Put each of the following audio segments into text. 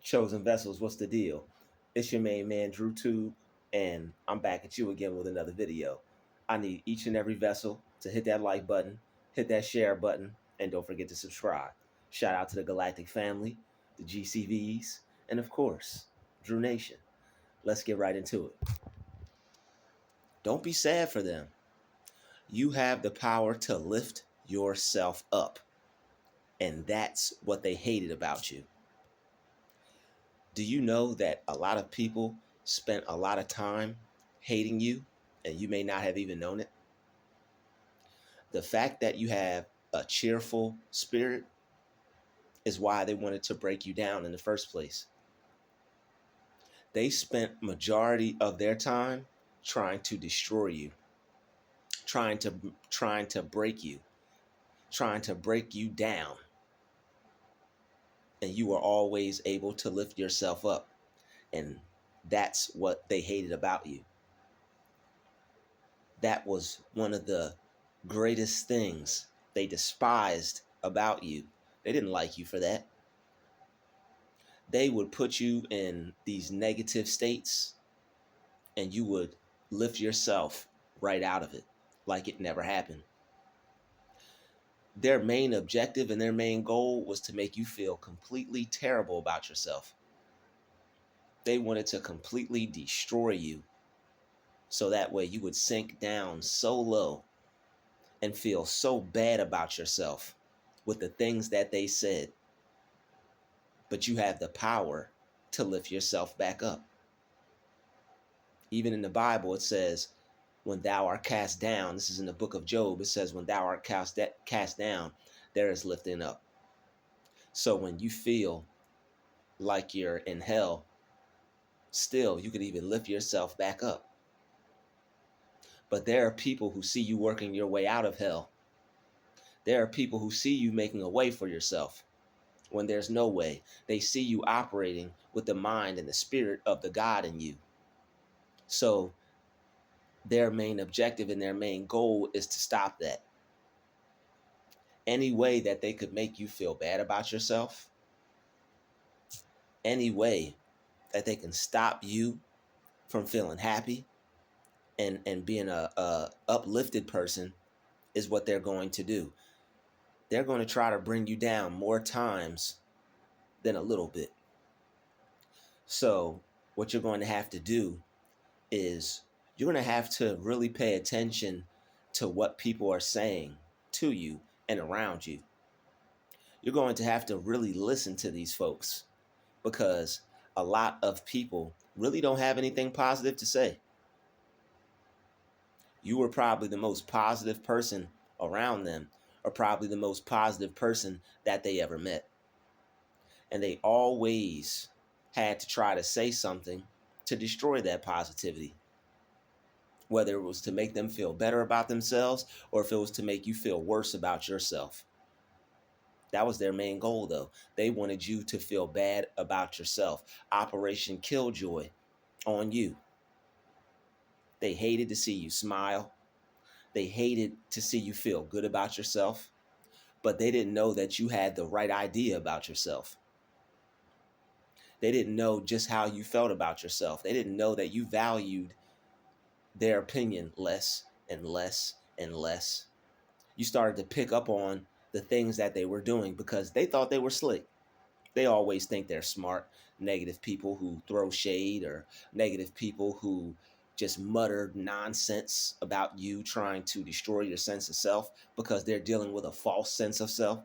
Chosen vessels, what's the deal? It's your main man, Druuill, and I'm back at you again with another video. I need each and every vessel to hit that like button, hit that share button, and don't forget to subscribe. Shout out to the Galactic family, the GCVs, and of course, Drew Nation. Let's get right into it. Don't be sad for them. You have the power to lift yourself up, and that's what they hated about you. Do you know that a lot of people spent a lot of time hating you and you may not have even known it? The fact that you have a cheerful spirit is why they wanted to break you down in the first place. They spent majority of their time trying to destroy you, trying to break you, trying to break you down. And you were always able to lift yourself up. And that's what they hated about you. That was one of the greatest things they despised about you. They didn't like you for that. They would put you in these negative states and you would lift yourself right out of it like it never happened. Their main objective and their main goal was to make you feel completely terrible about yourself. They wanted to completely destroy you so that way you would sink down so low and feel so bad about yourself with the things that they said. But you have the power to lift yourself back up. Even in the Bible, it says, when thou art cast down, this is in the book of Job, it says, when thou art cast down, there is lifting up. So when you feel like you're in hell, still, you can even lift yourself back up. But there are people who see you working your way out of hell. There are people who see you making a way for yourself when there's no way. They see you operating with the mind and the spirit of the God in you. So their main objective and their main goal is to stop that. Any way that they could make you feel bad about yourself, any way that they can stop you from feeling happy and being a uplifted person is what they're going to do. They're going to try to bring you down more times than a little bit. So what you're going to have to do is you're going to have to really pay attention to what people are saying to you and around you. You're going to have to really listen to these folks because a lot of people really don't have anything positive to say. You were probably the most positive person around them, or probably the most positive person that they ever met. And they always had to try to say something to destroy that positivity. Whether it was to make them feel better about themselves or if it was to make you feel worse about yourself. That was their main goal, though. They wanted you to feel bad about yourself. Operation Killjoy on you. They hated to see you smile. They hated to see you feel good about yourself. But they didn't know that you had the right idea about yourself. They didn't know just how you felt about yourself. They didn't know that you valued their opinion less and less and less. You started to pick up on the things that they were doing because they thought they were slick. They always think they're smart. Negative people who throw shade or negative people who just mutter nonsense about you, trying to destroy your sense of self because they're dealing with a false sense of self.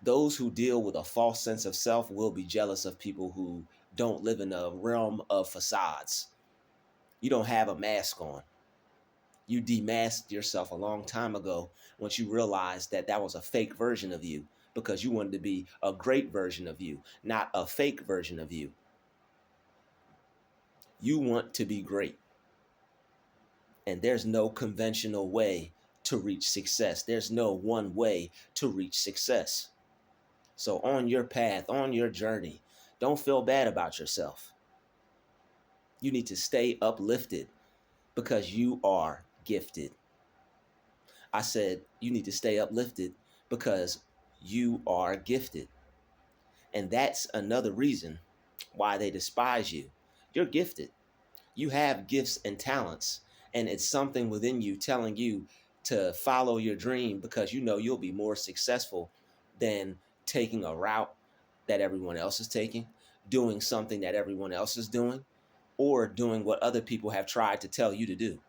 Those who deal with a false sense of self will be jealous of people who don't live in a realm of facades. You don't have a mask on. You demasked yourself a long time ago once you realized that that was a fake version of you because you wanted to be a great version of you, not a fake version of you. You want to be great. And there's no conventional way to reach success. There's no one way to reach success. So on your path, on your journey, don't feel bad about yourself. You need to stay uplifted because you are gifted. I said you need to stay uplifted because you are gifted. And that's another reason why they despise you. You're gifted. You have gifts and talents, and it's something within you telling you to follow your dream because you know you'll be more successful than taking a route that everyone else is taking, doing something that everyone else is doing, or doing what other people have tried to tell you to do.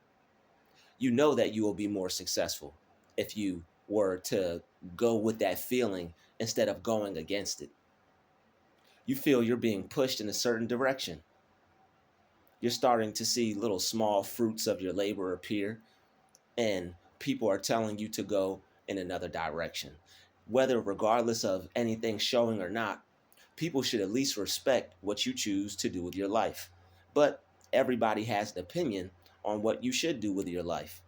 You know that you will be more successful if you were to go with that feeling instead of going against it. You feel you're being pushed in a certain direction. You're starting to see little small fruits of your labor appear, and people are telling you to go in another direction. Whether regardless of anything showing or not, people should at least respect what you choose to do with your life. But everybody has an opinion on what you should do with your life.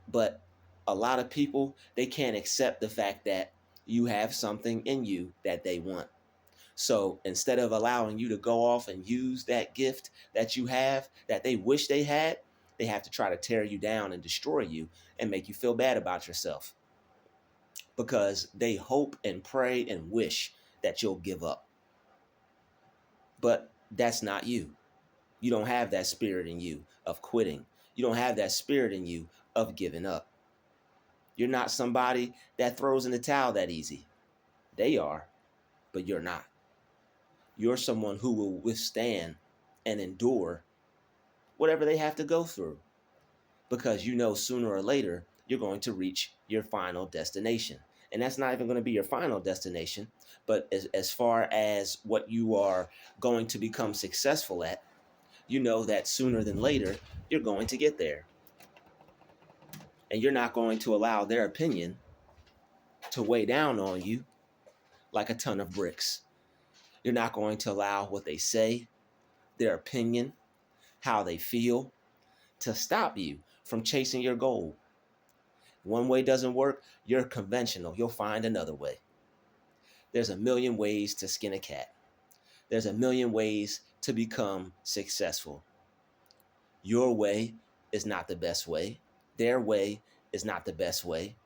But a lot of people, they can't accept the fact that you have something in you that they want. So instead of allowing you to go off and use that gift that you have that they wish they had, they have to try to tear you down and destroy you and make you feel bad about yourself because they hope and pray and wish that you'll give up. But that's not you. You don't have that spirit in you of quitting. You don't have that spirit in you of giving up. You're not somebody that throws in the towel that easy. They are, but you're not. You're someone who will withstand and endure whatever they have to go through because you know sooner or later you're going to reach your final destination. And that's not even going to be your final destination, but as far as what you are going to become successful at, you know that sooner than later you're going to get there. And you're not going to allow their opinion to weigh down on you like a ton of bricks. You're not going to allow what they say, their opinion, how they feel, to stop you from chasing your goal. One way doesn't work, you're conventional. You'll find another way. There's a million ways to skin a cat. There's a million ways to become successful. Your way is not the best way. Their way is not the best way.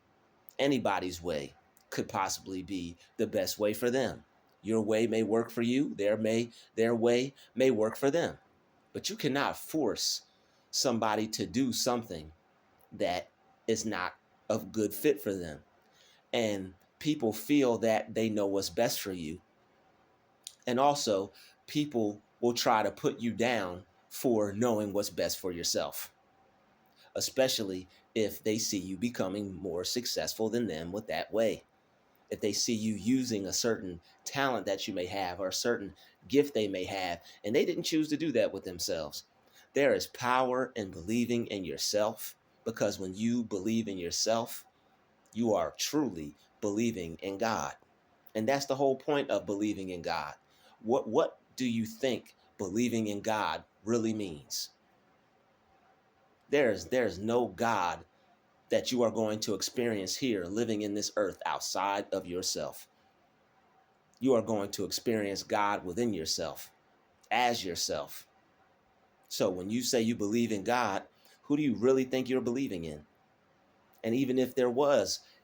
Anybody's way could possibly be the best way for them. Your way may work for you, their way may work for them. But you cannot force somebody to do something that is not a good fit for them. And people feel that they know what's best for you. And also, people will try to put you down for knowing what's best for yourself, especially if they see you becoming more successful than them with that way. If they see you using a certain talent that you may have or a certain gift they may have, and they didn't choose to do that with themselves. There is power in believing in yourself, because when you believe in yourself, you are truly believing in God. And that's the whole point of believing in God. What do you think believing in God really means? There's no God that you are going to experience here living in this earth outside of yourself. You are going to experience God within yourself, as yourself. So when you say you believe in God, who do you really think you're believing in? And even if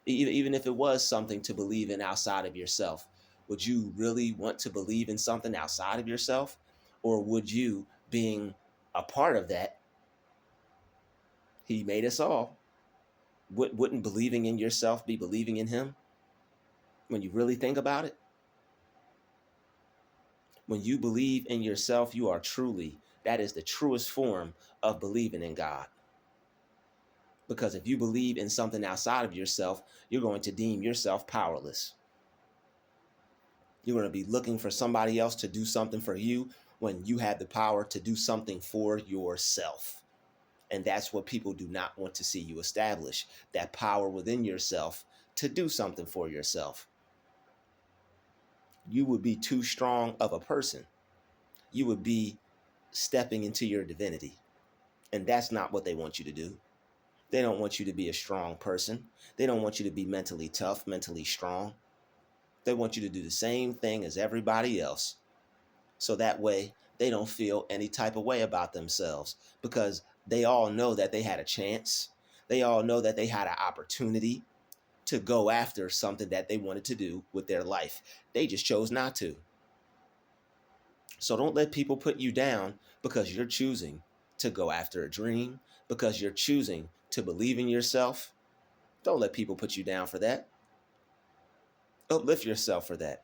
even if it was something to believe in outside of yourself, would you really want to believe in something outside of yourself? Or would you, being a part of that, he made us all, wouldn't believing in yourself be believing in him when you really think about it? When you believe in yourself, you are truly, that is the truest form of believing in God. Because if you believe in something outside of yourself, you're going to deem yourself powerless. You're going to be looking for somebody else to do something for you when you have the power to do something for yourself. And that's what people do not want to see you establish, that power within yourself to do something for yourself. You would be too strong of a person. You would be stepping into your divinity. And that's not what they want you to do. They don't want you to be a strong person. They don't want you to be mentally tough, mentally strong. They want you to do the same thing as everybody else. So that way they don't feel any type of way about themselves, because they all know that they had a chance. They all know that they had an opportunity to go after something that they wanted to do with their life. They just chose not to. So don't let people put you down because you're choosing to go after a dream, because you're choosing to believe in yourself. Don't let people put you down for that. Uplift yourself for that.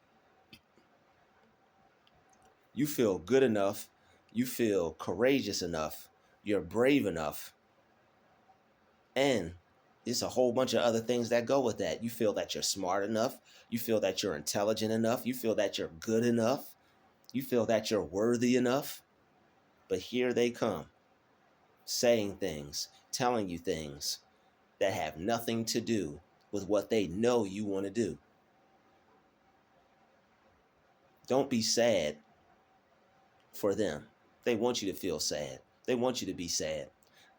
You feel good enough. You feel courageous enough. You're brave enough. And there's a whole bunch of other things that go with that. You feel that you're smart enough. You feel that you're intelligent enough. You feel that you're good enough. You feel that you're worthy enough. But here they come, saying things, telling you things that have nothing to do with what they know you want to do. Don't be sad for them. They want you to feel sad. They want you to be sad.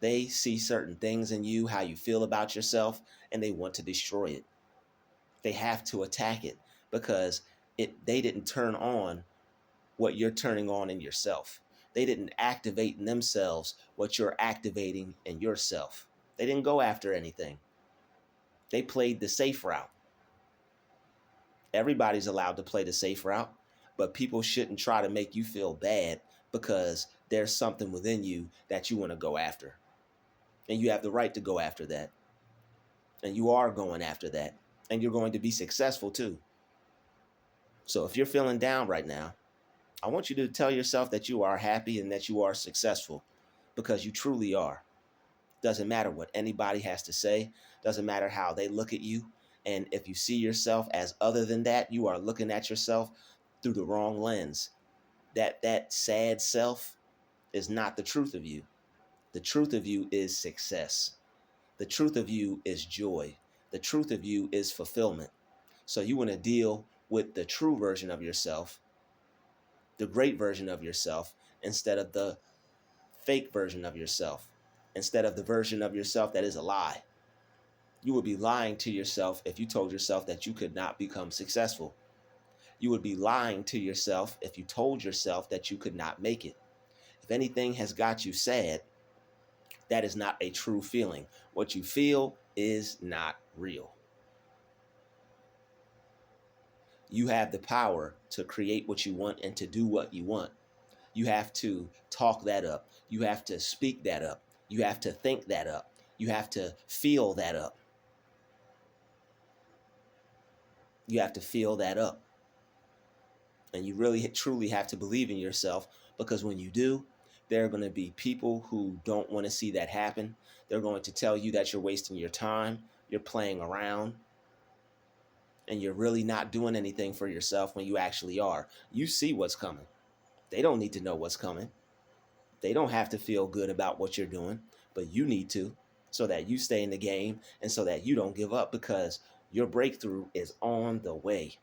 They see certain things in you, how you feel about yourself, and they want to destroy it. They have to attack it because they didn't turn on what you're turning on in yourself. They didn't activate in themselves what you're activating in yourself. They didn't go after anything. They played the safe route. Everybody's allowed to play the safe route, but people shouldn't try to make you feel bad because there's something within you that you want to go after. And you have the right to go after that. And you are going after that. And you're going to be successful too. So if you're feeling down right now, I want you to tell yourself that you are happy and that you are successful because you truly are. Doesn't matter what anybody has to say. Doesn't matter how they look at you. And if you see yourself as other than that, you are looking at yourself through the wrong lens. That sad self is not the truth of you. The truth of you is success. The truth of you is joy. The truth of you is fulfillment. So you want to deal with the true version of yourself, the great version of yourself, instead of the fake version of yourself, instead of the version of yourself that is a lie. You would be lying to yourself if you told yourself that you could not become successful. You would be lying to yourself if you told yourself that you could not make it. If anything has got you sad, that is not a true feeling. What you feel is not real. You have the power to create what you want and to do what you want. You have to talk that up. You have to speak that up. You have to think that up. You have to feel that up. You have to feel that up. And you really truly have to believe in yourself, because when you do, there are going to be people who don't want to see that happen. They're going to tell you that you're wasting your time, you're playing around, and you're really not doing anything for yourself when you actually are. You see what's coming. They don't need to know what's coming. They don't have to feel good about what you're doing, but you need to, so that you stay in the game and so that you don't give up, because your breakthrough is on the way.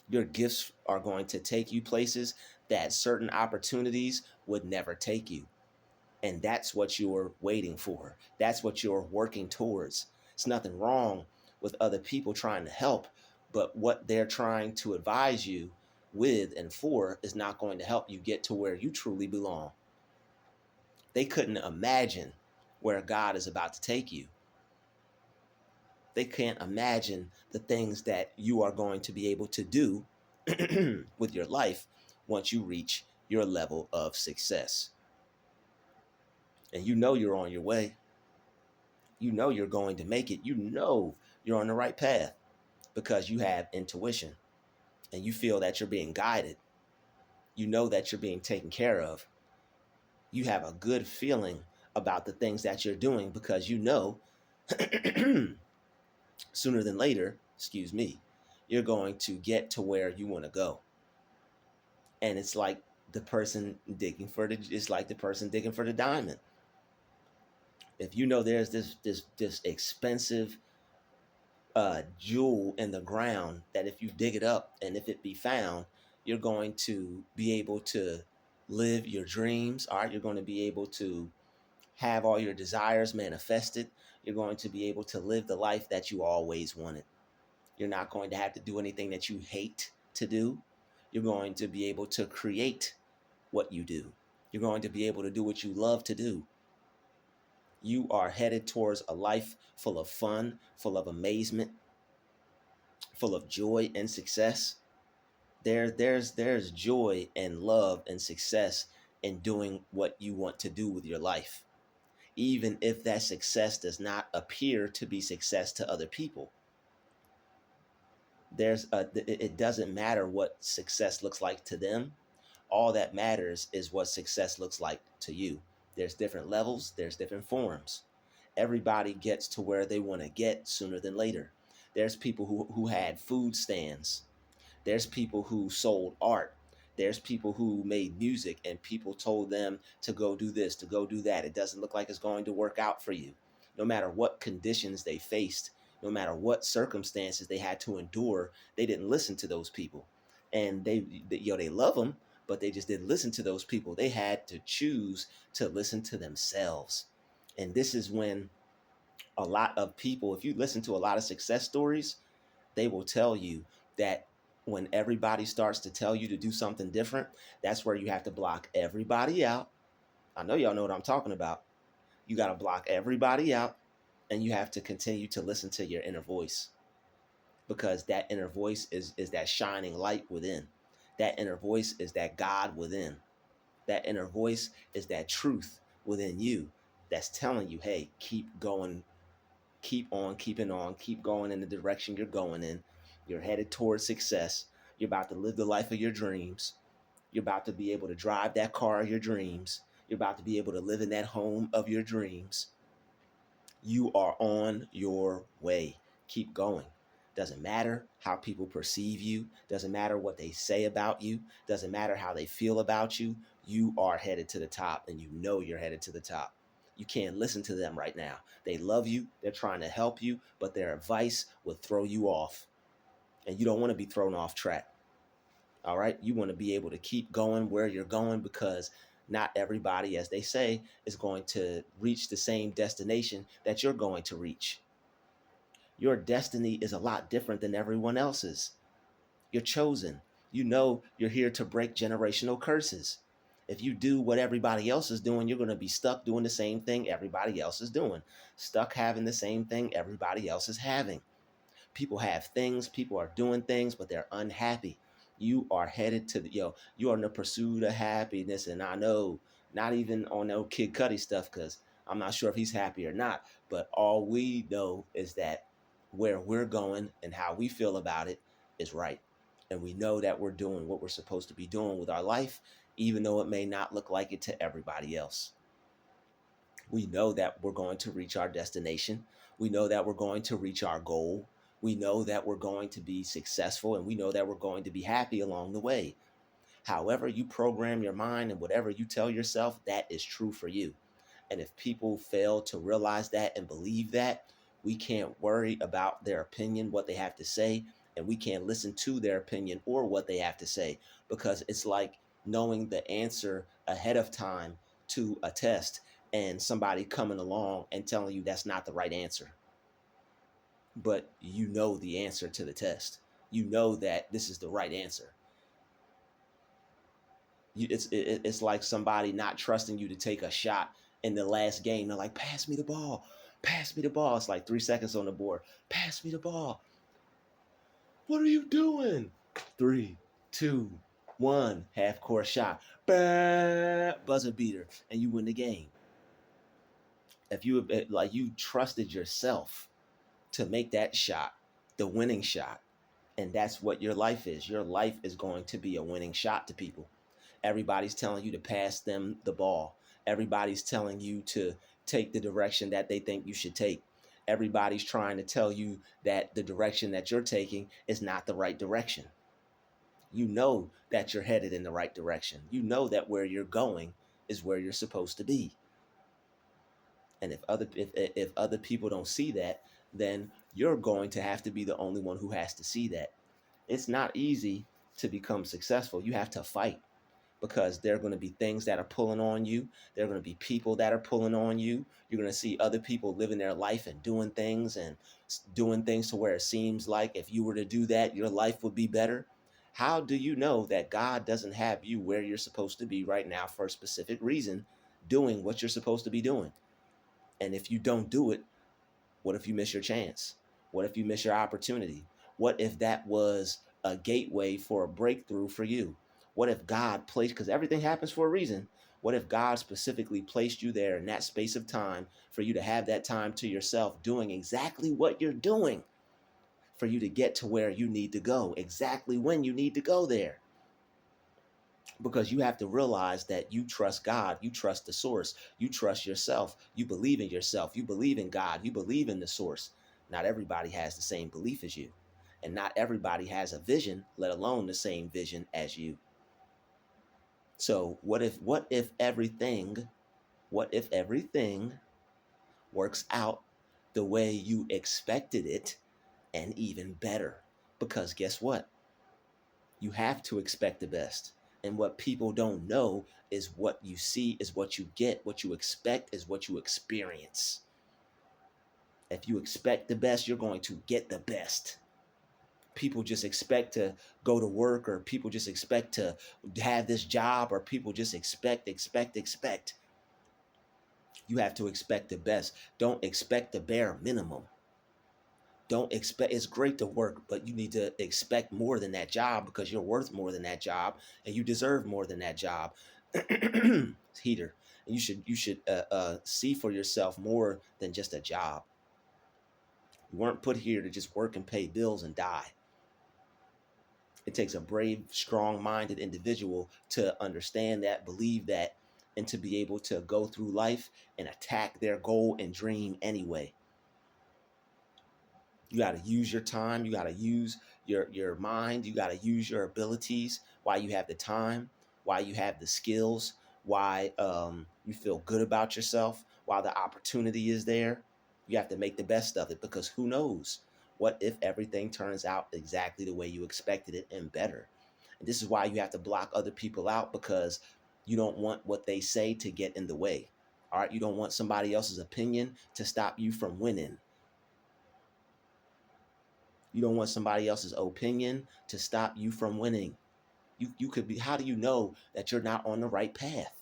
Your gifts are going to take you places that certain opportunities would never take you. And that's what you're waiting for. That's what you're working towards. It's nothing wrong with other people trying to help, but what they're trying to advise you with and for is not going to help you get to where you truly belong. They couldn't imagine where God is about to take you. They can't imagine the things that you are going to be able to do with your life once you reach your level of success. And you know you're on your way. You know you're going to make it. You know you're on the right path because you have intuition and you feel that you're being guided. You know that you're being taken care of. You have a good feeling about the things that you're doing because you know sooner than later, you're going to get to where you want to go. And it's like the person digging for the diamond. If you know there's this expensive jewel in the ground that if you dig it up and if it be found, you're going to be able to live your dreams. All right, you're going to be able to have all your desires manifested. You're going to be able to live the life that you always wanted. You're not going to have to do anything that you hate to do. You're going to be able to create what you do. You're going to be able to do what you love to do. You are headed towards a life full of fun, full of amazement, full of joy and success. There's joy and love and success in doing what you want to do with your life, even if that success does not appear to be success to other people. It doesn't matter what success looks like to them. All that matters is what success looks like to you. There's different levels, there's different forms. Everybody gets to where they want to get sooner than later. There's people who had food stands. There's people who sold art. There's people who made music and people told them to go do this, to go do that. It doesn't look like it's going to work out for you. No matter what conditions they faced, no matter what circumstances they had to endure, they didn't listen to those people. And they love them, but they just didn't listen to those people. They had to choose to listen to themselves. And this is when a lot of people, if you listen to a lot of success stories, they will tell you that when everybody starts to tell you to do something different, that's where you have to block everybody out. I know y'all know what I'm talking about. You got to block everybody out, and you have to continue to listen to your inner voice, because that inner voice is that shining light within. That inner voice is that God within. That inner voice is that truth within you that's telling you, hey, keep going, keep on keeping on, keep going in the direction you're going in. You're headed towards success. You're about to live the life of your dreams. You're about to be able to drive that car of your dreams. You're about to be able to live in that home of your dreams. You are on your way. Keep going. Doesn't matter how people perceive you. Doesn't matter what they say about you. Doesn't matter how they feel about you. You are headed to the top, and you know you're headed to the top. You can't listen to them right now. They love you. They're trying to help you, but their advice will throw you off. And you don't want to be thrown off track. All right. You want to be able to keep going where you're going, because not everybody, as they say, is going to reach the same destination that you're going to reach. Your destiny is a lot different than everyone else's. You're chosen. You know you're here to break generational curses. If you do what everybody else is doing, you're going to be stuck doing the same thing everybody else is doing, stuck having the same thing everybody else is having. People have things, people are doing things, but they're unhappy. You are headed to you are in the pursuit of happiness. And I know, not even on no Kid Cudi stuff, because I'm not sure if he's happy or not. But all we know is that where we're going and how we feel about it is right. And we know that we're doing what we're supposed to be doing with our life, even though it may not look like it to everybody else. We know that we're going to reach our destination. We know that we're going to reach our goal. We know that we're going to be successful, and we know that we're going to be happy along the way. However you program your mind and whatever you tell yourself, that is true for you. And if people fail to realize that and believe that, we can't worry about their opinion, what they have to say, and we can't listen to their opinion or what they have to say, because it's like knowing the answer ahead of time to a test and somebody coming along and telling you that's not the right answer. But you know the answer to the test. You know that this is the right answer. It's like somebody not trusting you to take a shot in the last game. They're like, pass me the ball. Pass me the ball. It's like 3 seconds on the board. Pass me the ball. What are you doing? 3, 2, 1. Half court shot. Bah! Buzzer beater. And you win the game. If you trusted yourself to make that shot, the winning shot. And that's what your life is. Your life is going to be a winning shot to people. Everybody's telling you to pass them the ball. Everybody's telling you to take the direction that they think you should take. Everybody's trying to tell you that the direction that you're taking is not the right direction. You know that you're headed in the right direction. You know that where you're going is where you're supposed to be. And if other people don't see that, then you're going to have to be the only one who has to see that. It's not easy to become successful. You have to fight, because there are going to be things that are pulling on you. There are going to be people that are pulling on you. You're going to see other people living their life and doing things to where it seems like if you were to do that, your life would be better. How do you know that God doesn't have you where you're supposed to be right now for a specific reason, doing what you're supposed to be doing? And if you don't do it, what if you miss your chance? What if you miss your opportunity? What if that was a gateway for a breakthrough for you? What if God placed, because everything happens for a reason. What if God specifically placed you there in that space of time for you to have that time to yourself doing exactly what you're doing for you to get to where you need to go, exactly when you need to go there? Because you have to realize that you trust God, you trust the source, you trust yourself, you believe in yourself, you believe in God, you believe in the source. Not everybody has the same belief as you, and not everybody has a vision, let alone the same vision as you. So what if everything works out the way you expected it, and even better? Because guess what? You have to expect the best. And what people don't know is what you see is what you get. What you expect is what you experience. If you expect the best, you're going to get the best. People just expect to go to work, or people just expect to have this job, or people just expect. You have to expect the best. Don't expect the bare minimum. Don't expect, it's great to work, but you need to expect more than that job, because you're worth more than that job, and you deserve more than that job. Heater. And you should see for yourself more than just a job. You weren't put here to just work and pay bills and die. It takes a brave, strong-minded individual to understand that, believe that, and to be able to go through life and attack their goal and dream anyway. You got to use your time. You got to use your mind. You got to use your abilities while you have the time, while you have the skills, why you feel good about yourself, while the opportunity is there. You have to make the best of it, because who knows? What if everything turns out exactly the way you expected it and better? And this is why you have to block other people out, because you don't want what they say to get in the way. All right. You don't want somebody else's opinion to stop you from winning. You don't want somebody else's opinion to stop you from winning. You could be, how do you know that you're not on the right path?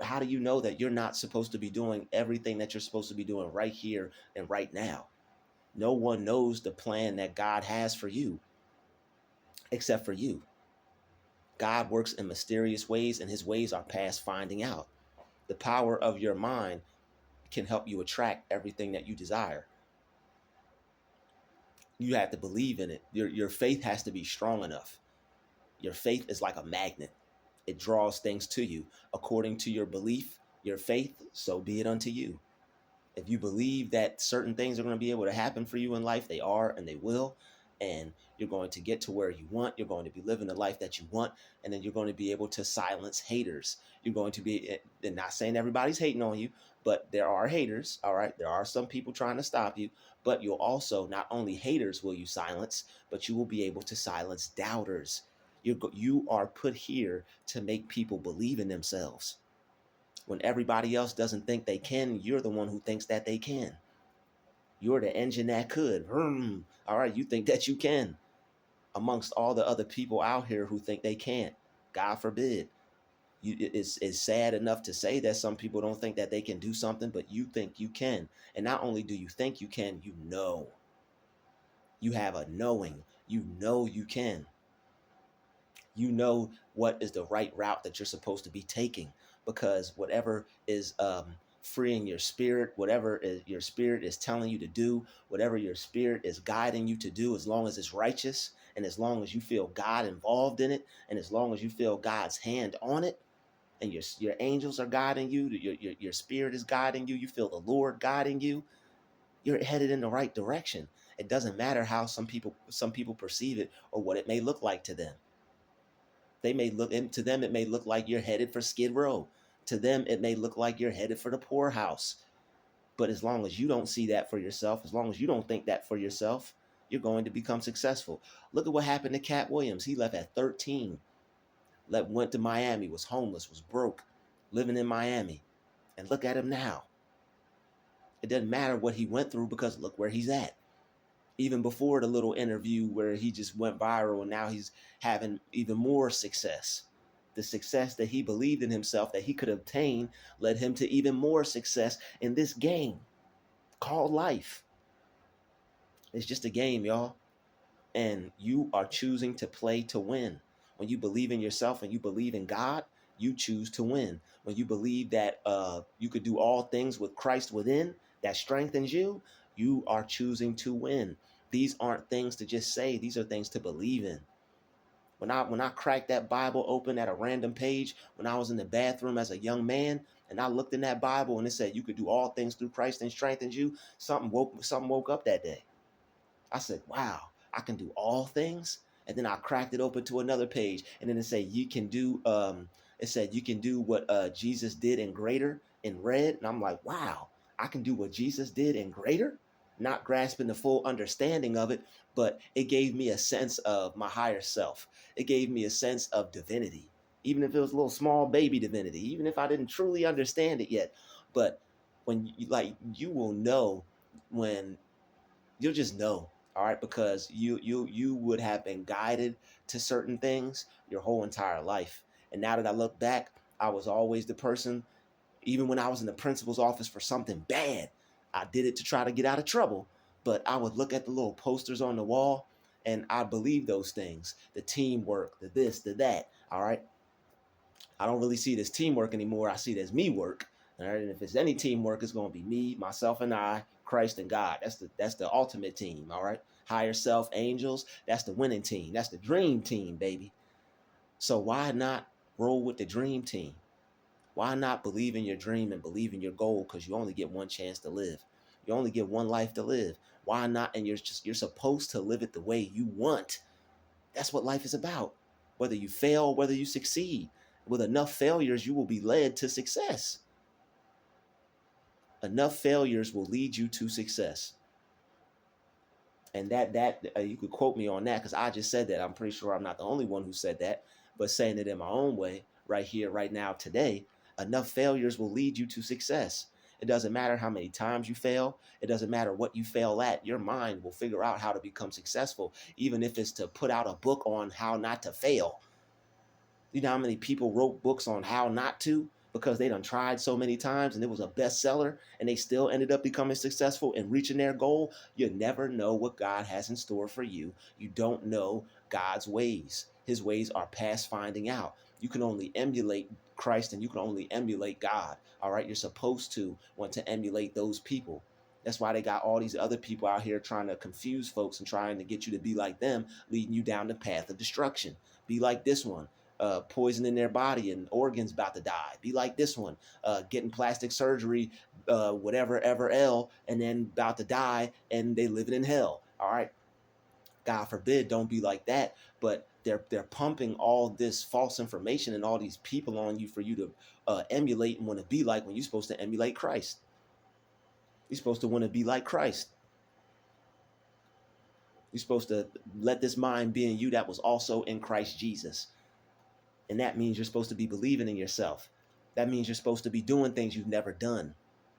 How do you know that you're not supposed to be doing everything that you're supposed to be doing right here and right now? No one knows the plan that God has for you except for you. God works in mysterious ways, and his ways are past finding out. The power of your mind can help you attract everything that you desire. You have to believe in it. Your faith has to be strong enough. Your faith is like a magnet. It draws things to you. According to your belief, your faith, so be it unto you. If you believe that certain things are going to be able to happen for you in life, they are, and they will. And you're going to get to where you want. You're going to be living the life that you want. And then you're going to be able to silence haters. You're going to be, they're not saying everybody's hating on you, but there are haters. All right. There are some people trying to stop you, but you'll also, not only haters will you silence, but you will be able to silence doubters. You are put here to make people believe in themselves. When everybody else doesn't think they can, you're the one who thinks that they can. You're the engine that could. All right, you think that you can, amongst all the other people out here who think they can't. God forbid. It's sad enough to say that some people don't think that they can do something, but you think you can. And not only do you think you can, you know. You have a knowing. You know you can. You know what is the right route that you're supposed to be taking, because whatever is freeing your spirit, whatever your spirit is telling you to do, whatever your spirit is guiding you to do, as long as it's righteous, and as long as you feel God involved in it, and as long as you feel God's hand on it, and your angels are guiding you, your spirit is guiding you, you feel the Lord guiding you, you're headed in the right direction. It doesn't matter how some people perceive it, or what it may look like to them. They may look, and to them, it may look like you're headed for Skid Row. To them, it may look like you're headed for the poorhouse. But as long as you don't see that for yourself, as long as you don't think that for yourself, you're going to become successful. Look at what happened to Cat Williams. He left at 13, went to Miami, was homeless, was broke, living in Miami. And look at him now. It doesn't matter what he went through, because look where he's at. Even before the little interview where he just went viral, and now he's having even more success. The success that he believed in himself that he could obtain led him to even more success in this game called life. It's just a game, y'all. And you are choosing to play to win. When you believe in yourself and you believe in God, you choose to win. When you believe that you could do all things with Christ within that strengthens you, you are choosing to win. These aren't things to just say, these are things to believe in. When I cracked that Bible open at a random page when I was in the bathroom as a young man, and I looked in that Bible and it said you could do all things through Christ and strengthens you, something woke up that day. I said, wow, I can do all things. And then I cracked it open to another page. And then it said you can do what Jesus did and greater in red. And I'm like, wow, I can do what Jesus did and greater. Not grasping the full understanding of it, but it gave me a sense of my higher self. It gave me a sense of divinity, even if it was a little small baby divinity, even if I didn't truly understand it yet. But when you will know when you'll just know, all right, because you would have been guided to certain things your whole entire life. And now that I look back, I was always the person, even when I was in the principal's office for something bad, I did it to try to get out of trouble, but I would look at the little posters on the wall and I believe those things, the teamwork, the this, the that, all right. I don't really see it as teamwork anymore. I see it as me work. All right. And if it's any teamwork, it's going to be me, myself, and I, Christ and God. That's the ultimate team. All right. Higher self, angels. That's the winning team. That's the dream team, baby. So why not roll with the dream team? Why not believe in your dream and believe in your goal? Because you only get one chance to live. You only get one life to live. Why not? And you're supposed to live it the way you want. That's what life is about. Whether you fail, whether you succeed. With enough failures, you will be led to success. Enough failures will lead you to success. And that you could quote me on that because I just said that. I'm pretty sure I'm not the only one who said that, but saying it in my own way right here, right now, today. Enough failures will lead you to success. It doesn't matter how many times you fail. It doesn't matter what you fail at. Your mind will figure out how to become successful, even if it's to put out a book on how not to fail. You know how many people wrote books on how not to because they done tried so many times and it was a bestseller and they still ended up becoming successful and reaching their goal? You never know what God has in store for you. You don't know God's ways. His ways are past finding out. You can only emulate Christ and you can only emulate God. All right. You're supposed to want to emulate those people. That's why they got all these other people out here trying to confuse folks and trying to get you to be like them, leading you down the path of destruction. Be like this one, poison in their body and organs about to die. Be like this one, getting plastic surgery, whatever ever L, and then about to die, and they living in hell. All right, God forbid, don't be like that. But they're pumping all this false information and all these people on you for you to emulate and want to be like when you're supposed to emulate Christ. You're supposed to want to be like Christ. You're supposed to let this mind be in you that was also in Christ Jesus. And that means you're supposed to be believing in yourself. That means you're supposed to be doing things you've never done.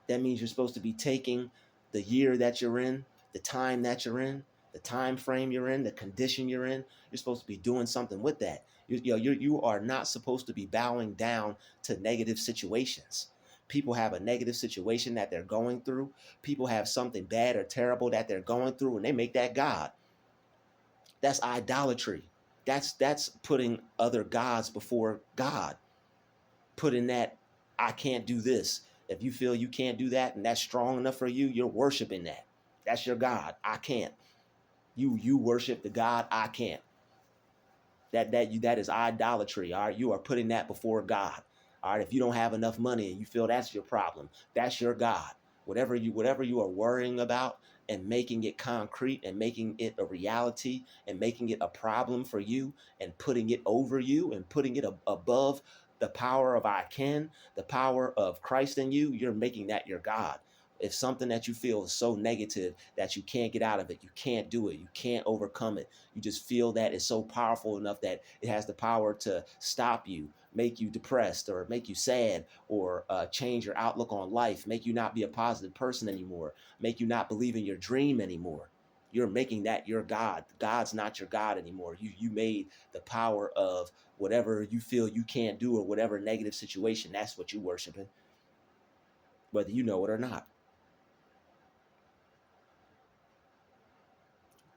That means you're supposed to be taking the year that you're in, the time that you're in, the time frame you're in, the condition you're in. You're supposed to be doing something with that. You are not supposed to be bowing down to negative situations. People have a negative situation that they're going through. People have something bad or terrible that they're going through, and they make that God. That's idolatry. That's putting other gods before God. Putting that, I can't do this. If you feel you can't do that and that's strong enough for you, you're worshiping that. That's your God. I can't. You worship the God I can't. That is idolatry. All right. You are putting that before God. All right. If you don't have enough money and you feel that's your problem, that's your God. Whatever you are worrying about and making it concrete and making it a reality and making it a problem for you and putting it over you and putting it above the power of I can, the power of Christ in you, you're making that your God. If something that you feel is so negative that you can't get out of it, you can't do it, you can't overcome it, you just feel that it's so powerful enough that it has the power to stop you, make you depressed or make you sad or change your outlook on life, make you not be a positive person anymore, make you not believe in your dream anymore. You're making that your God. God's not your God anymore. You made the power of whatever you feel you can't do or whatever negative situation. That's what you're worshiping, whether you know it or not.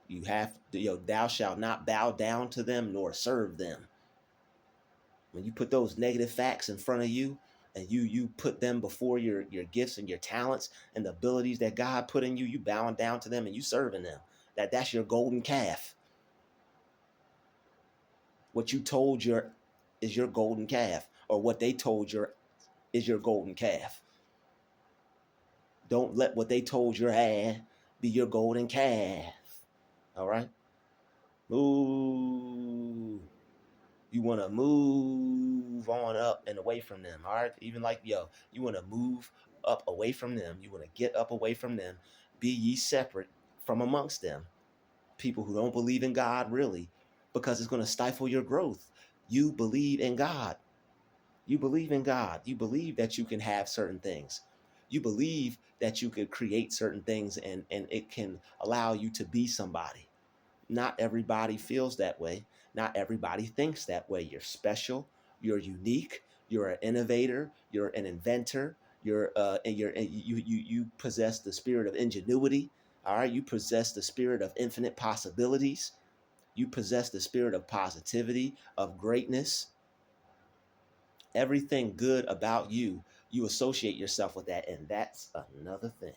You have to, thou shalt not bow down to them nor serve them. When you put those negative facts in front of you, and you put them before your gifts and your talents and the abilities that God put in you, you bowing down to them and you serving them. That's your golden calf. What you told your is your golden calf, or what they told your is your golden calf. Don't let what they told your ass be your golden calf. All right? Move. You want to move on up and away from them. All right? Even like, you want to move up away from them. You want to get up away from them. Be ye separate from amongst them. People who don't believe in God, really, because it's going to stifle your growth. You believe in God. You believe in God. You believe that you can have certain things. You believe that you could create certain things, and it can allow you to be somebody. Not everybody feels that way. Not everybody thinks that way. You're special. You're unique. You're an innovator. You're an inventor. You possess the spirit of ingenuity. All right. You possess the spirit of infinite possibilities. You possess the spirit of positivity, of greatness. Everything good about you, you associate yourself with that. And that's another thing.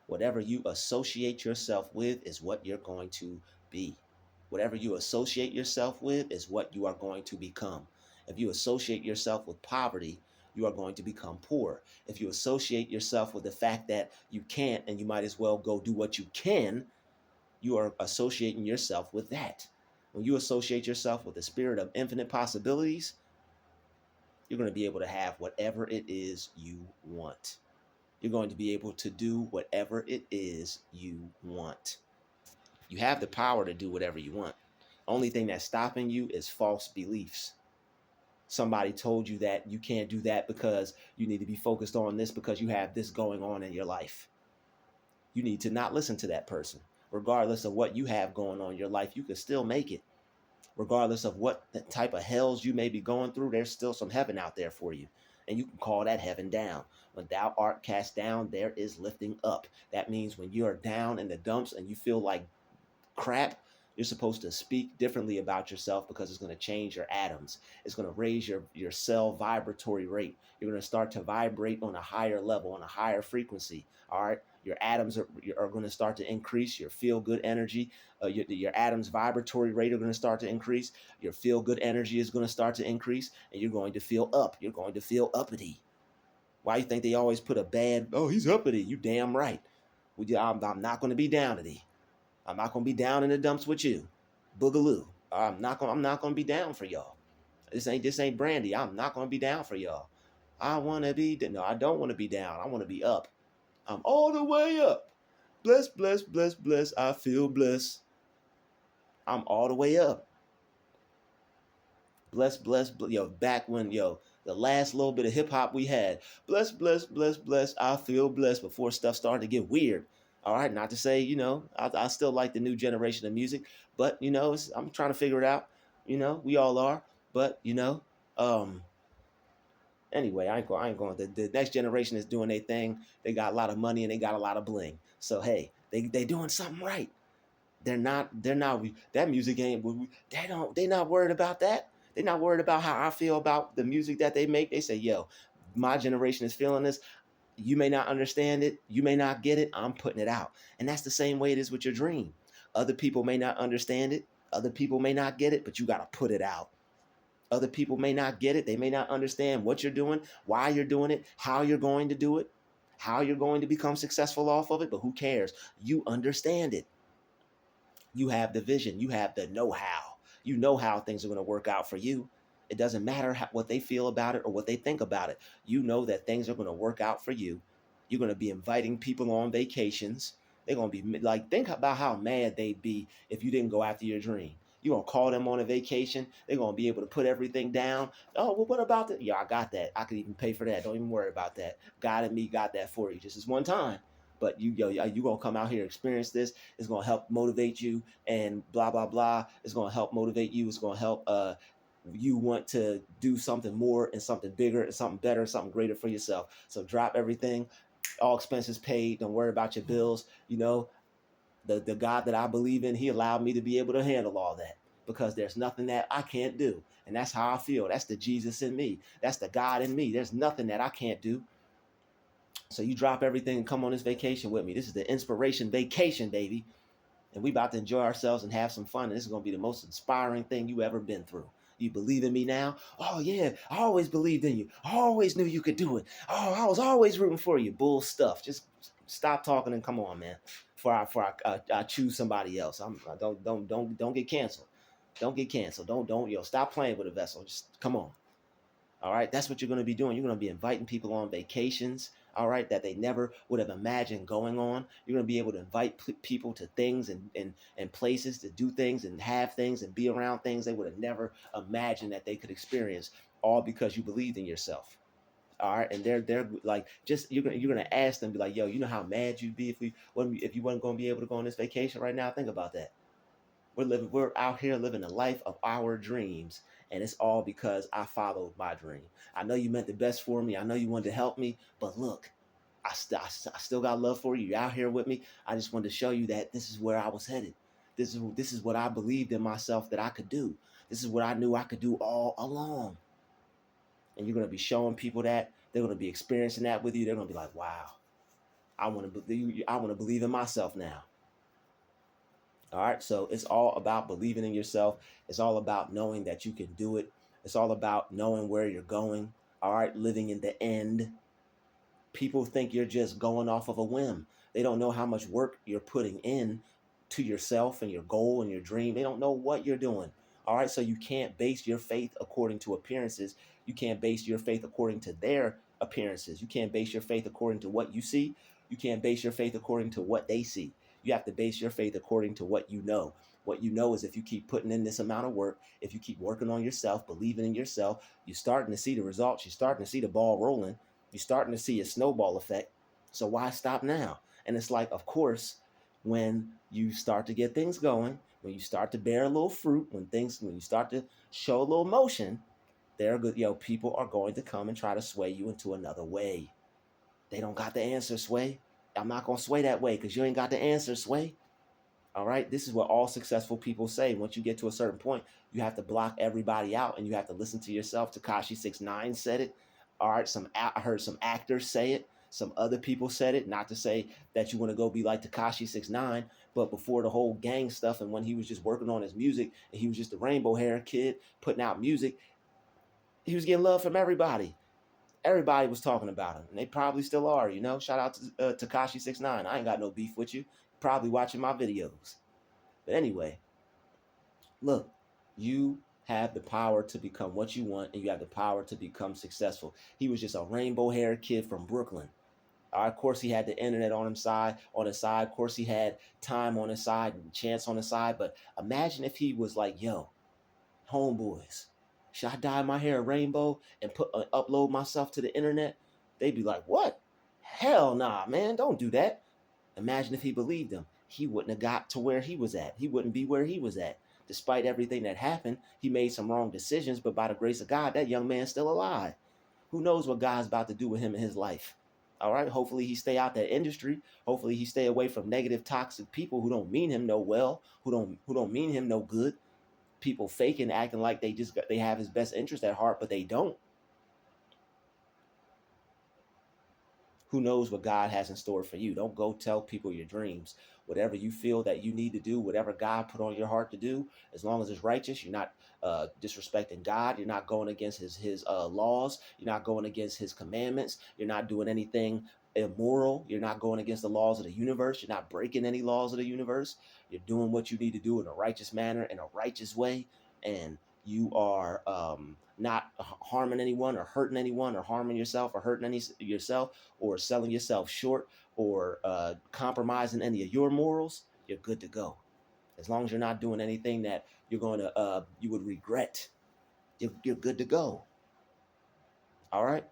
Whatever you associate yourself with is what you're going to be. Whatever you associate yourself with is what you are going to become. If you associate yourself with poverty, you are going to become poor. If you associate yourself with the fact that you can't and you might as well go do what you can, you are associating yourself with that. When you associate yourself with the spirit of infinite possibilities, you're going to be able to have whatever it is you want. You're going to be able to do whatever it is you want. You have the power to do whatever you want. Only thing that's stopping you is false beliefs. Somebody told you that you can't do that because you need to be focused on this because you have this going on in your life. You need to not listen to that person. Regardless of what you have going on in your life, you can still make it. Regardless of what type of hells you may be going through, there's still some heaven out there for you. And you can call that heaven down. When thou art cast down, there is lifting up. That means when you are down in the dumps and you feel like crap, you're supposed to speak differently about yourself because it's going to change your atoms. It's going to raise your cell vibratory rate. You're going to start to vibrate on a higher level, on a higher frequency. All right. Your atoms are going to start to increase. Your feel good energy, your atoms vibratory rate are going to start to increase. Your feel good energy is going to start to increase, and you're going to feel up. You're going to feel uppity. Why you think they always put a bad, oh, he's uppity? You damn right. I'm not going to be downity. I'm not gonna be down in the dumps with you, boogaloo. I'm not gonna be down for y'all. This ain't Brandy. I'm not gonna be down for y'all. I wanna be no, I don't want to be down. I want to be up. I'm all the way up. Bless, bless, bless, bless. I feel blessed. I'm all the way up. Bless, bless, back when, the last little bit of hip hop we had. Bless, bless, bless, bless. I feel blessed before stuff started to get weird. All right, not to say, I still like the new generation of music, but, I'm trying to figure it out. We all are. But, anyway, I ain't going. The next generation is doing their thing. They got a lot of money and they got a lot of bling. So, hey, they doing something right. They're not that music ain't they're not worried about that. They're not worried about how I feel about the music that they make. They say, yo, my generation is feeling this. You may not understand it, you may not get it, I'm putting it out. And that's the same way it is with your dream. Other people may not understand it, other people may not get it, but you got to put it out. Other people may not get it, they may not understand what you're doing, why you're doing it, how you're going to do it, how you're going to become successful off of it, but who cares? You understand it. You have the vision. You have the know-how. You know how things are going to work out for you. It doesn't matter what they feel about it or what they think about it. You know that things are going to work out for you. You're going to be inviting people on vacations. They're going to be like, think about how mad they'd be if you didn't go after your dream. You're going to call them on a vacation. They're going to be able to put everything down. Oh, well, what about that? Yeah, I got that. I could even pay for that. Don't even worry about that. God and me got that for you just this one time. But you gonna come out here, experience this. It's gonna help motivate you, and blah blah blah. It's gonna help motivate you. It's gonna help you want to do something more and something bigger and something better, something greater for yourself. So drop everything, all expenses paid. Don't worry about your bills. The God that I believe in, he allowed me to be able to handle all that because there's nothing that I can't do. And that's how I feel. That's the Jesus in me. That's the God in me. There's nothing that I can't do. So you drop everything and come on this vacation with me. This is the inspiration vacation, baby. And we about to enjoy ourselves and have some fun. And this is going to be the most inspiring thing you ever been through. You believe in me now? Oh, yeah, I always believed in you. I always knew you could do it. Oh, I was always rooting for you. Bull stuff. Just stop talking and come on, man. Before I choose somebody else. Don't get canceled. Don't get canceled. Don't stop playing with a vessel. Just come on. All right, that's what you're going to be doing. You're going to be inviting people on vacations, all right, that they never would have imagined going on. You're going to be able to invite people to things and places to do things and have things and be around things they would have never imagined that they could experience, all because you believed in yourself. All right, and they're like, just you're gonna ask them, be like, yo, you know how mad you'd be if you wasn't gonna be able to go on this vacation right now. Think about that. We're out here living the life of our dreams, and it's all because I followed my dream. I know you meant the best for me. I know you wanted to help me, but look, I still got love for you. You're out here with me. I just wanted to show you that this is where I was headed. This is what I believed in myself that I could do. This is what I knew I could do all along. And you're gonna be showing people that. They're gonna be experiencing that with you. They're gonna be like, wow, I want to believe in myself now. All right. So it's all about believing in yourself. It's all about knowing that you can do it. It's all about knowing where you're going. All right. Living in the end. People think you're just going off of a whim. They don't know how much work you're putting in to yourself and your goal and your dream. They don't know what you're doing. All right. So you can't base your faith according to appearances. You can't base your faith according to their appearances. You can't base your faith according to what you see. You can't base your faith according to what they see. You have to base your faith according to what you know. What you know is if you keep putting in this amount of work, if you keep working on yourself, believing in yourself, you're starting to see the results. You're starting to see the ball rolling. You're starting to see a snowball effect. So why stop now? And it's like, of course, when you start to get things going, when you start to bear a little fruit, when you start to show a little motion, they're good. People are going to come and try to sway you into another way. They don't got the answer, Sway. I'm not gonna sway that way because you ain't got the answer, Sway. All right. This is what all successful people say. Once you get to a certain point, you have to block everybody out and you have to listen to yourself. Tekashi 6ix9ine said it. All right. I heard some actors say it. Some other people said it. Not to say that you want to go be like Tekashi 6ix9ine, but before the whole gang stuff and when he was just working on his music and he was just a rainbow hair kid putting out music, he was getting love from everybody. Everybody was talking about him, and they probably still are. Shout out to Tekashi 6ix9ine. I ain't got no beef with you. Probably watching my videos. But anyway, look, you have the power to become what you want, and you have the power to become successful. He was just a rainbow haired kid from Brooklyn. Of course, he had the internet on his side. Of course, he had time on his side and chance on his side. But imagine if he was like, yo, homeboys, should I dye my hair rainbow and upload myself to the internet? They'd be like, what? Hell nah, man, don't do that. Imagine if he believed him. He wouldn't have got to where he was at. He wouldn't be where he was at. Despite everything that happened, he made some wrong decisions, but by the grace of God, that young man's still alive. Who knows what God's about to do with him in his life? All right. Hopefully he stay out that industry. Hopefully he stay away from negative, toxic people who don't mean him no well, who don't mean him no good. People faking, acting like they have his best interest at heart, but they don't. Who knows what God has in store for you? Don't go tell people your dreams. Whatever you feel that you need to do, whatever God put on your heart to do, as long as it's righteous, you're not disrespecting God. You're not going against his laws. You're not going against his commandments. You're not doing anything immoral. You're not going against the laws of the universe. You're not breaking any laws of the universe. You're doing what you need to do in a righteous manner, in a righteous way, and you are not harming anyone or hurting anyone or harming yourself or hurting yourself or selling yourself short or compromising any of your morals, you're good to go. As long as you're not doing anything that you would regret, you're good to go. All right.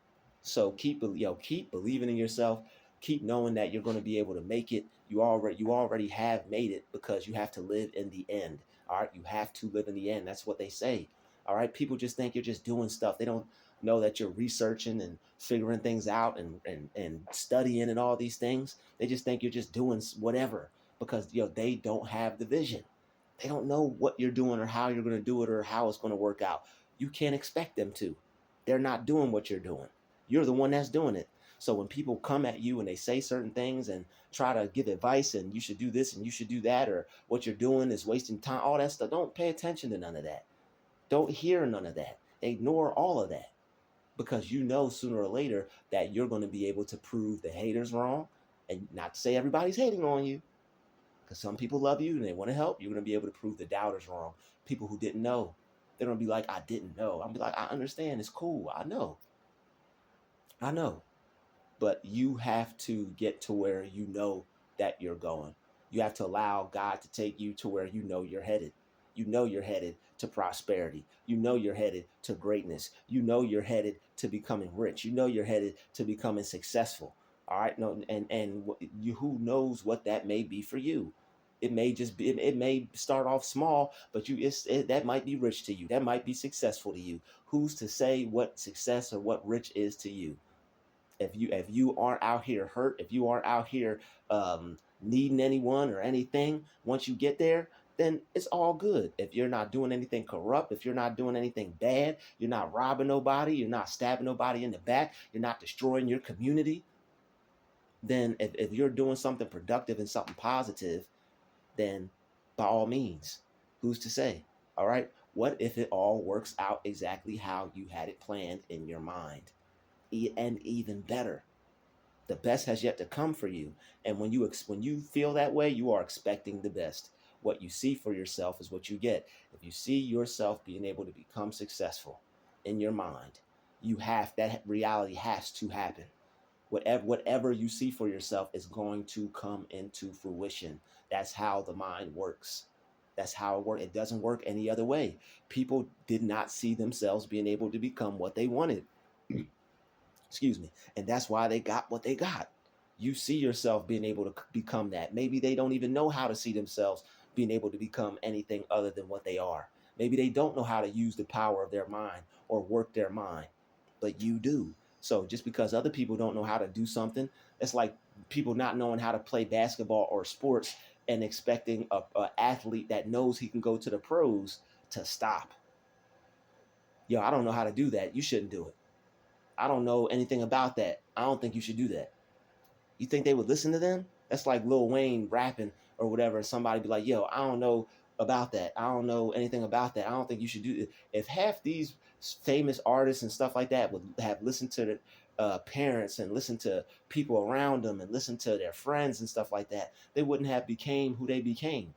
So keep believing in yourself. Keep knowing that you're going to be able to make it. You already have made it because you have to live in the end. All right. You have to live in the end. That's what they say. All right. People just think you're just doing stuff. They don't know that you're researching and figuring things out and studying and all these things. They just think you're just doing whatever. because they don't have the vision. They don't know what you're doing or how you're going to do it or how it's going to work out. You can't expect them to. They're not doing what you're doing. You're the one that's doing it. So when people come at you and they say certain things and try to give advice and you should do this and you should do that, or what you're doing is wasting time, all that stuff, don't pay attention to none of that. Don't hear none of that. Ignore all of that, because sooner or later that you're going to be able to prove the haters wrong. And not to say everybody's hating on you, because some people love you and they want to help. You're going to be able to prove the doubters wrong. People who didn't know, they're going to be like, I didn't know. I'm be like, I understand. It's cool. I know. But you have to get to where you know that you're going. You have to allow God to take you to where you're headed. You're headed to prosperity. You're headed to greatness. You're headed to becoming rich. You're headed to becoming successful. All right. No, and you, who knows what that may be for you. It may just be, it may start off small, but that might be rich to you. That might be successful to you. Who's to say what success or what rich is to you? If you aren't out here hurt, if you aren't out here needing anyone or anything, once you get there, then it's all good. If you're not doing anything corrupt, if you're not doing anything bad, you're not robbing nobody, you're not stabbing nobody in the back, you're not destroying your community, then if you're doing something productive and something positive, then by all means, who's to say? All right. What if it all works out exactly how you had it planned in your mind? And even better, the best has yet to come for you. And when you feel that way, you are expecting the best. What you see for yourself is what you get. If you see yourself being able to become successful in your mind, that reality has to happen. Whatever you see for yourself is going to come into fruition. That's how the mind works. That's how it works. It doesn't work any other way. People did not see themselves being able to become what they wanted. Excuse me. And that's why they got what they got. You see yourself being able to become that. Maybe they don't even know how to see themselves being able to become anything other than what they are. Maybe they don't know how to use the power of their mind or work their mind, but you do. So just because other people don't know how to do something, it's like people not knowing how to play basketball or sports and expecting a athlete that knows he can go to the pros to stop. Yo, I don't know how to do that. You shouldn't do it. I don't know anything about that. I don't think you should do that. You think they would listen to them? That's like Lil Wayne rapping or whatever, and somebody be like, yo, I don't know about that. I don't know anything about that. I don't think you should do it. If half these famous artists and stuff like that would have listened to the parents and listened to people around them and listened to their friends and stuff like that, they wouldn't have became who they became.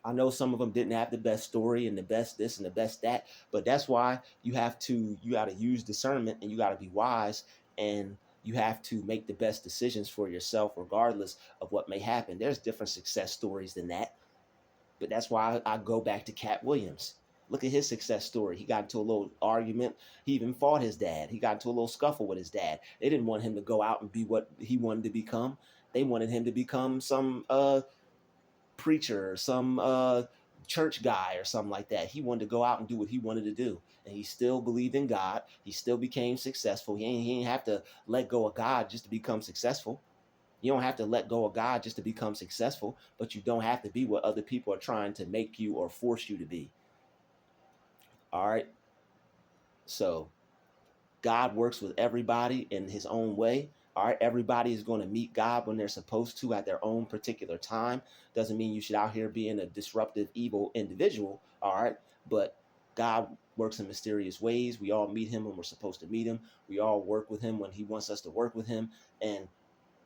I know some of them didn't have the best story and the best this and the best that, but that's why you got to use discernment and you got to be wise, and you have to make the best decisions for yourself regardless of what may happen. There's different success stories than that, but that's why I go back to Cat Williams. Look at his success story. He got into a little argument. He even fought his dad. He got into a little scuffle with his dad. They didn't want him to go out and be what he wanted to become. They wanted him to become some preacher or some church guy or something like that. He wanted to go out and do what he wanted to do, and he still believed in God. He still became successful. He ain't have to let go of God just to become successful. You don't have to let go of God just to become successful, but you don't have to be what other people are trying to make you or force you to be. All right. So God works with everybody in his own way. All right, everybody is going to meet God when they're supposed to at their own particular time. Doesn't mean you should out here being a disruptive, evil individual. All right, but God works in mysterious ways. We all meet him when we're supposed to meet him. We all work with him when he wants us to work with him. And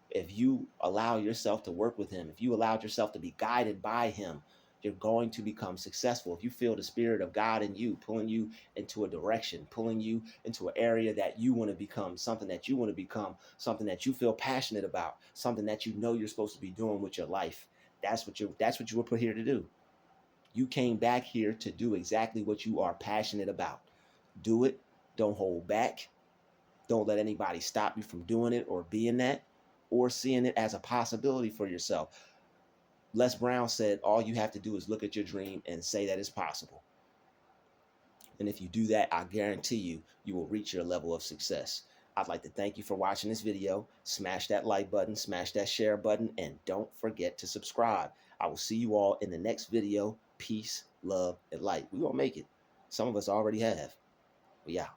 if you allow yourself to work with him, if you allowed yourself to be guided by him, you're going to become successful. If you feel the spirit of God in you, pulling you into a direction, pulling you into an area that you want to become, something that you want to become, something that you feel passionate about, something that you know you're supposed to be doing with your life. That's what you were put here to do. You came back here to do exactly what you are passionate about. Do it. Don't hold back. Don't let anybody stop you from doing it or being that or seeing it as a possibility for yourself. Les Brown said, all you have to do is look at your dream and say that it's possible. And if you do that, I guarantee you, you will reach your level of success. I'd like to thank you for watching this video. Smash that like button, smash that share button, and don't forget to subscribe. I will see you all in the next video. Peace, love, and light. We gonna make it. Some of us already have. We out.